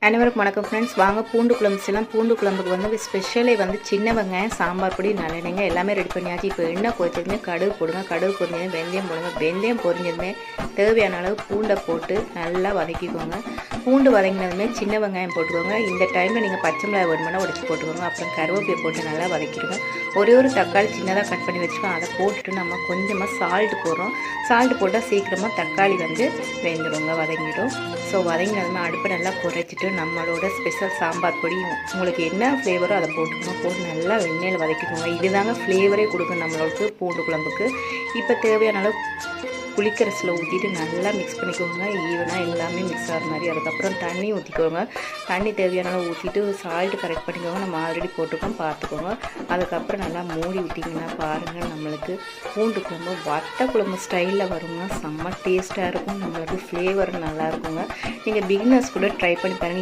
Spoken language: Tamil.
அனைவருக்கும் வணக்கம் ஃப்ரெண்ட்ஸ். வாங்க பூண்டு குழம்பு செய்யலாம். பூண்டு குழம்புக்கு வந்து ஸ்பெஷலே வந்து சின்ன வெங்காயம், சாம்பார் பொடி, நல்லெண்ணெய் எல்லாமே ரெடி பண்ணியாச்சு. இப்போ எண்ணெய் கொதிச்சதுமே கடுகு போடுங்க. கடுகு பொரிஞ்சதுமே வெந்தயம் போடுங்க. வெந்தயம் பொரிஞ்சதுமே தேவையான அளவு பூண்டை போட்டு நல்லா வதக்கிக்கோங்க. பூண்டு வதங்கினதுமே சின்ன வெங்காயம் போட்டுக்கோங்க. இந்த டைமில் நீங்கள் பச்சை மிளகாய் வேணுமென்னா உடச்சி போட்டுக்கோங்க. அப்புறம் கருவேப்பிலை போட்டு நல்லா வதக்கிடுங்க. ஒரே ஒரு தக்காளி சின்னதாக கட் பண்ணி வச்சுக்கோங்க. அதை போட்டுட்டு நம்ம கொஞ்சமாக சால்ட்டு போடுறோம். சால்ட்டு போட்டால் சீக்கிரமாக தக்காளி வந்து வெந்துடுங்க, வதங்கிடும். ஸோ வதங்கினதுமே அடுப்பை நல்லா குறைச்சிட்டு நம்மளோட ஸ்பெஷல் சாம்பார் பொடி உங்களுக்கு என்ன ஃப்ளேவரோ அதை போட்டுக்கோங்க. போட்டு நல்லா வெண்ணெயில் வதக்கிக்கோங்க. இதுதாங்க ஃப்ளேவரே கொடுக்கும் நம்மளுக்கு பூண்டு குழம்புக்கு. இப்போ தேவையான அளவு புளிக்கரசில் ஊற்றிட்டு நல்லா மிக்ஸ் பண்ணிக்கோங்க. ஈவனாக எல்லாமே மிக்ஸ் ஆகிற மாதிரி. அதுக்கப்புறம் தண்ணி ஊற்றிக்கோங்க. தண்ணி தேவையான அளவு ஊற்றிட்டு சால்ட்டு கரெக்ட் பண்ணிக்கோங்க. நம்ம ஆல்ரெடி போட்டுக்கோம், பார்த்துக்கோங்க. அதுக்கப்புறம் நல்லா மூடி விட்டிங்கன்னா பாருங்கள், நம்மளுக்கு பூண்டு குழம்பு வட்டை குழம்பு ஸ்டைலில் வருங்க. செம்ம டேஸ்ட்டாக இருக்கும். நம்மளுக்கு ஃப்ளேவர் நல்லா இருக்குங்க. நீங்கள் பிகினர்ஸ் கூட ட்ரை பண்ணி பாருங்கள்.